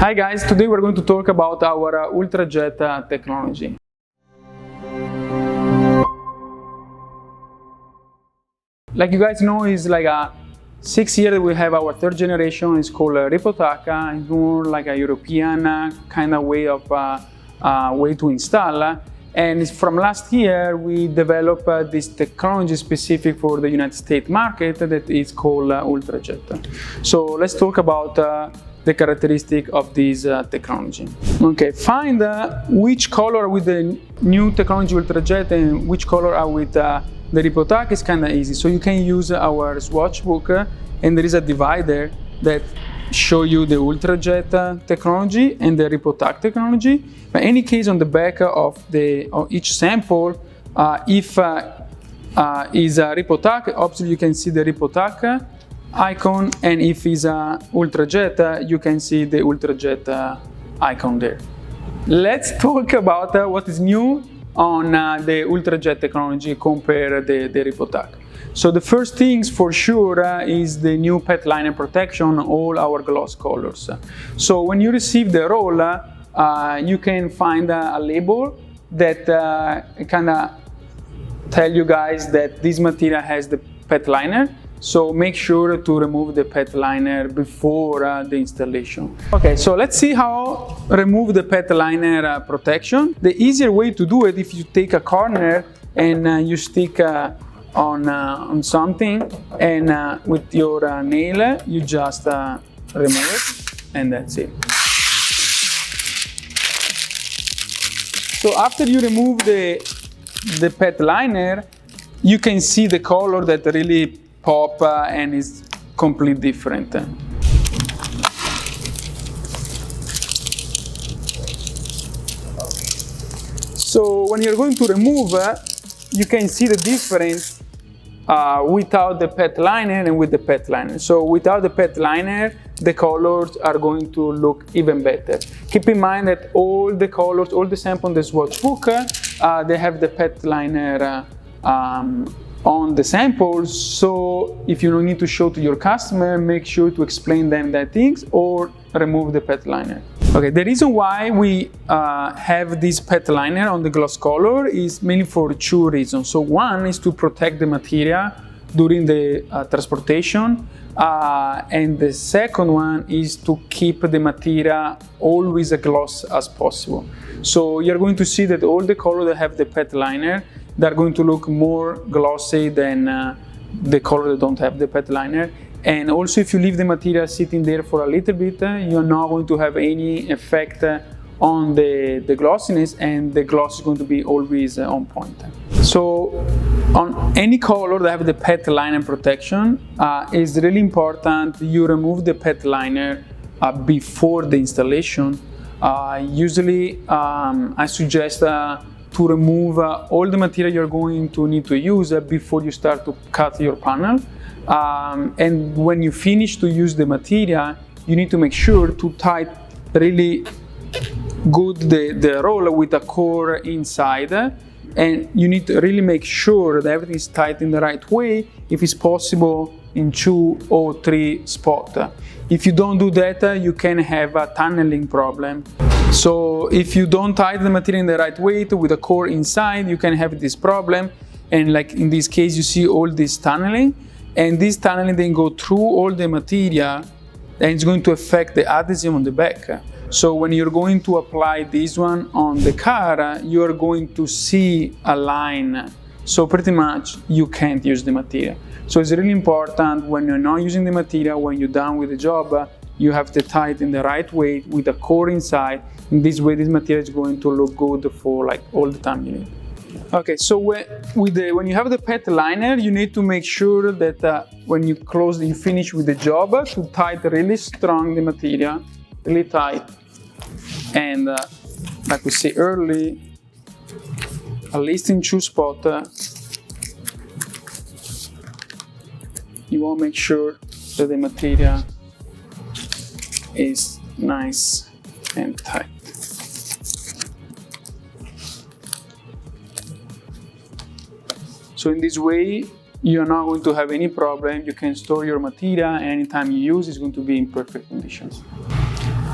Hi guys, today we're going to talk about our Ultrajet technology. Like you guys know, it's like 6 years we have our third generation. It's called Ripotaka. It's more like a European kind of way to install. And it's from last year we developed this technology specific for the United States market that is called Ultrajet. So let's talk about the characteristic of this technology. Okay, find which color with the new technology Ultrajet and which color are with the Ripotaka is kind of easy. So you can use our swatch book and there is a divider that show you the Ultrajet technology and the Ripotaka technology. But in any case, on the back of each sample, if is a Ripotaka, obviously you can see the Ripotaka icon, and if it's a Ultrajet, you can see the Ultrajet icon there. Let's talk about what is new on the Ultrajet technology compared to the Ripotaka. So the first things for sure is the new pet liner protection on all our gloss colors. So when you receive the roll, you can find a label that kind of tell you guys that this material has the pet liner. So make sure to remove the pet liner before the installation. Okay, so let's see how remove the pet liner protection. The easier way to do it, if you take a corner and you stick on something, and with your nail you just remove it, and that's it. So after you remove the pet liner, you can see the color that really pop and is completely different. So when you're going to remove, you can see the difference without the pet liner and with the pet liner. So without the pet liner, the colors are going to look even better. Keep in mind that all the colors, all the samples on the swatch book, they have the pet liner on the samples. So if you don't need to show to your customer, make sure to explain them that things or remove the pet liner. Okay, the reason why we have this pet liner on the gloss color is mainly for two reasons. So one is to protect the material during the transportation, and the second one is to keep the material always as gloss as possible. So you're going to see that all the colors that have the pet liner, they're going to look more glossy than the color that don't have the pet liner. And also, if you leave the material sitting there for a little bit, you're not going to have any effect on the glossiness, and the gloss is going to be always on point. So on any color that have the pet liner protection, it's really important you remove the pet liner before the installation. Usually, I suggest to remove all the material you're going to need to use before you start to cut your panel. And when you finish to use the material, you need to make sure to tie really good the roll with a core inside, and you need to really make sure that everything is tight in the right way, if it's possible in 2 or 3 spots. If you don't do that, you can have a tunneling problem. So if you don't tie the material in the right way with a core inside, you can have this problem. And like in this case, you see all this tunneling, and this tunneling then go through all the material, and it's going to affect the adhesive on the back. So when you're going to apply this one on the car, you're going to see a line. So pretty much you can't use the material. So it's really important when you're not using the material, when you're done with the job, you have to tie it in the right way with a core inside. In this way, this material is going to look good for like all the time you need. Okay, so when you have the pet liner, you need to make sure that when you finish with the job, to tie it really strong the material, really tight, and like we say early, at least in 2 spots, you want to make sure that the material is nice and tight. So in this way, you're not going to have any problem. You can store your material, and anytime you use, it's going to be in perfect conditions.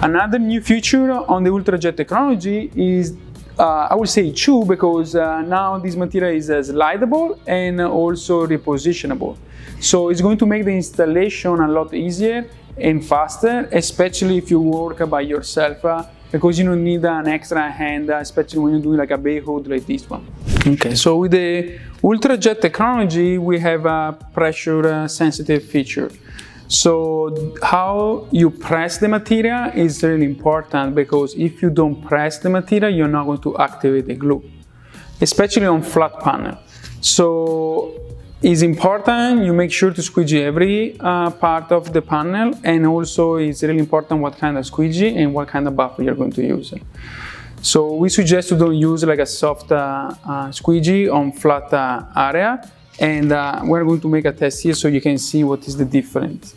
Another new feature on the Ultrajet technology is, I would say two, because now this material is slidable and also repositionable. So it's going to make the installation a lot easier and faster, especially if you work by yourself, because you don't need an extra hand, especially when you're doing like a bay hood like this one. Okay, so with the Ultrajet technology, we have a pressure sensitive feature. So how you press the material is really important, because if you don't press the material, you're not going to activate the glue, especially on flat panel. So it's important you make sure to squeegee every part of the panel, and also it's really important what kind of squeegee and what kind of buffer you're going to use. So we suggest you don't use like a soft squeegee on flat area, and we're going to make a test here so you can see what is the difference.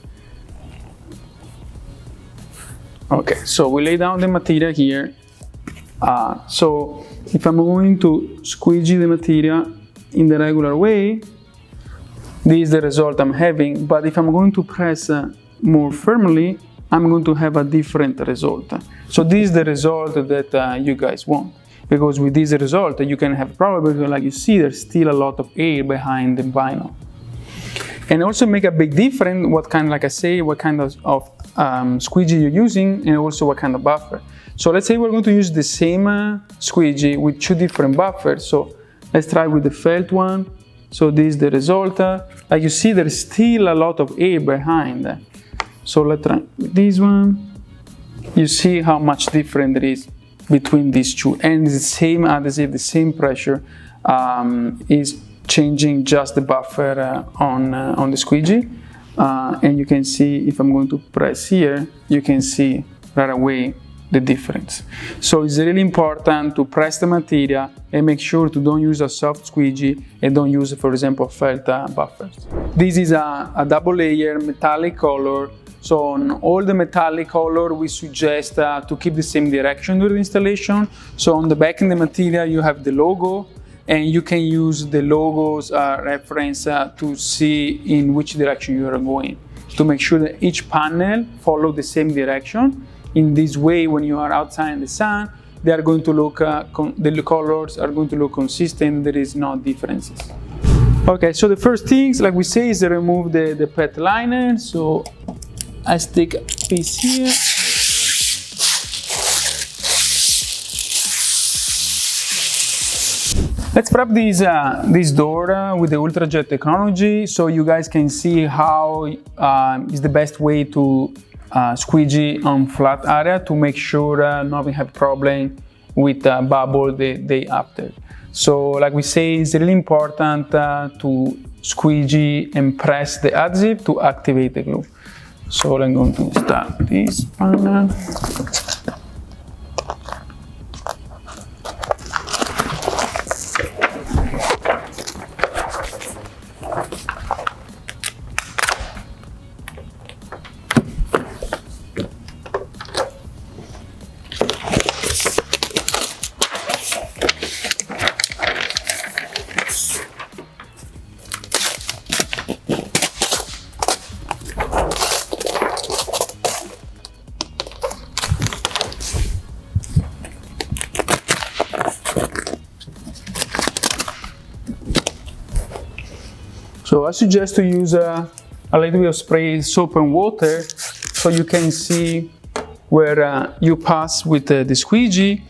Okay, so we lay down the material here. So if I'm going to squeegee the material in the regular way, this is the result I'm having. But if I'm going to press more firmly, I'm going to have a different result. So this is the result that you guys want, because with this result you can have problem, because like you see, there's still a lot of air behind the vinyl. And also make a big difference what kind, like I say, what kind of squeegee you're using, and also what kind of buffer. So let's say we're going to use the same squeegee with two different buffers. So let's try with the felt one. So this is the result. Like you see, there's still a lot of air behind. So let's try with this one. You see how much different there is between these two, and the same adhesive, the same pressure is changing just the buffer on the squeegee. And you can see, if I'm going to press here, you can see right away the difference. So it's really important to press the material and make sure to don't use a soft squeegee, and don't use, for example, felt buffers. This is a double layer metallic color. So on all the metallic color, we suggest to keep the same direction during the installation. So on the back in the material, you have the logo, and you can use the logo's reference to see in which direction you are going, to make sure that each panel follow the same direction. In this way, when you are outside in the sun, they are going to look, the colors are going to look consistent, there is no differences. Okay, so the first things, like we say, is to remove the PET liner. So I stick a piece here. Let's wrap this door with the Ultrajet technology, so you guys can see how is the best way to squeegee on flat area to make sure not we have problem with bubble the day after. So like we say, it's really important to squeegee and press the adhesive to activate the glue. So I'm going to start this panel. So I suggest to use a little bit of spray soap and water, so you can see where you pass with the squeegee.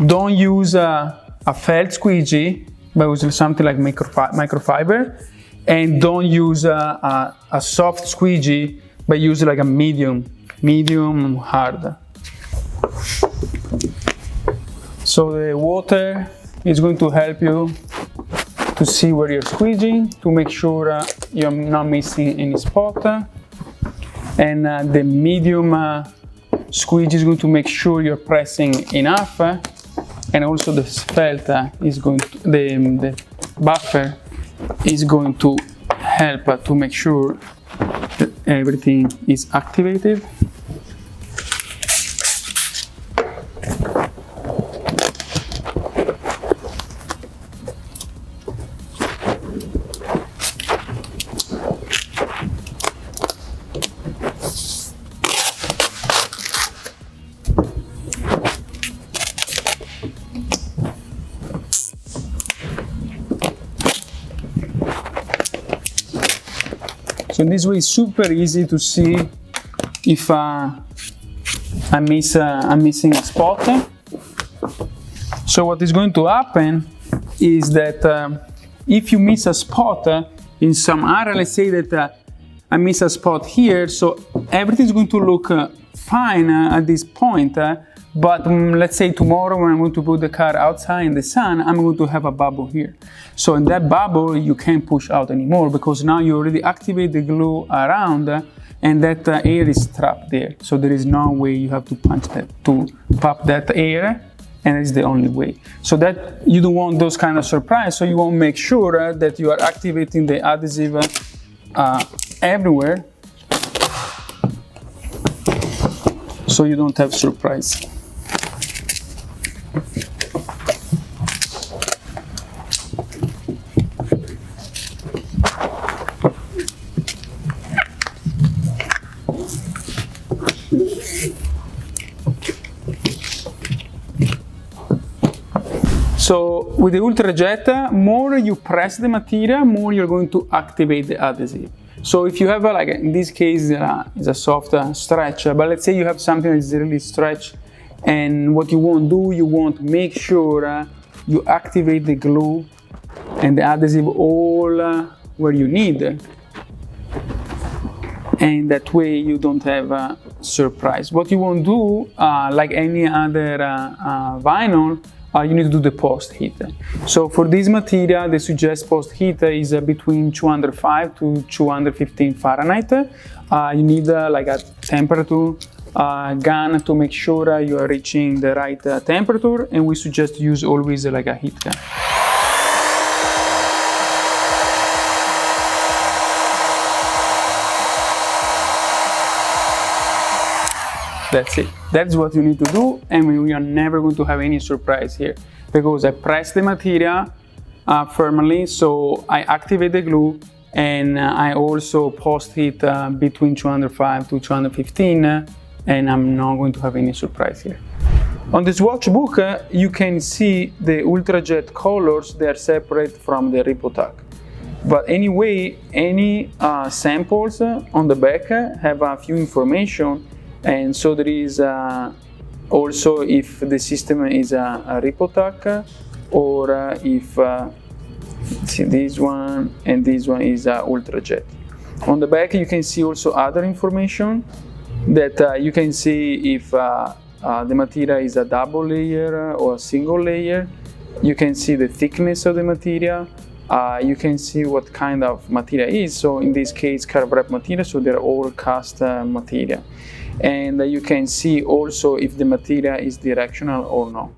Don't use a felt squeegee, but use something like microfiber, and don't use a soft squeegee, but use like a medium hard. So the water is going to help you to see where you're squeegeeing, to make sure you're not missing any spot. And the medium squeegee is going to make sure you're pressing enough, and also the felt is going to, the buffer is going to help to make sure that everything is activated. So in this way, it's super easy to see if I'm missing a spot. So what is going to happen is that if you miss a spot in some area, let's say that I miss a spot here, so everything is going to look fine at this point, but let's say tomorrow when I'm going to put the car outside in the sun, I'm going to have a bubble here. So in that bubble, you can't push out anymore because now you already activate the glue around and that air is trapped there. So there is no way you have to punch that, to pop that air, and it's the only way. So that you don't want those kind of surprise, so you want to make sure that you are activating the adhesive everywhere, so you don't have surprise. So with the Ultrajet, more you press the material, more you're going to activate the adhesive. So if you have, like in this case, it's a soft stretch, but let's say you have something that is really stretched, and what you want to do, you want to make sure you activate the glue and the adhesive all where you need. And that way you don't have a surprise. What you want to do, like any other vinyl, you need to do the post heat. So for this material, the suggest post heat is between 205 to 215 Fahrenheit. You need like a temperature gun to make sure you are reaching the right temperature, and we suggest use always like a heat gun. That's it. That's what you need to do, and we are never going to have any surprise here, because I press the material firmly, so I activate the glue, and I also post heat between 205 to 215, and I'm not going to have any surprise here. On the swatch book, you can see the Ultrajet colors. They are separate from the Repo tag. But anyway, any samples on the back have a few information. And so there is also if the system is a Repo tag, or if see this one and this one is a Ultrajet. On the back you can see also other information that you can see if the material is a double layer or a single layer. You can see the thickness of the material. You can see what kind of material is. So in this case, curve wrap material, so they're all cast material. And you can see also if the material is directional or not.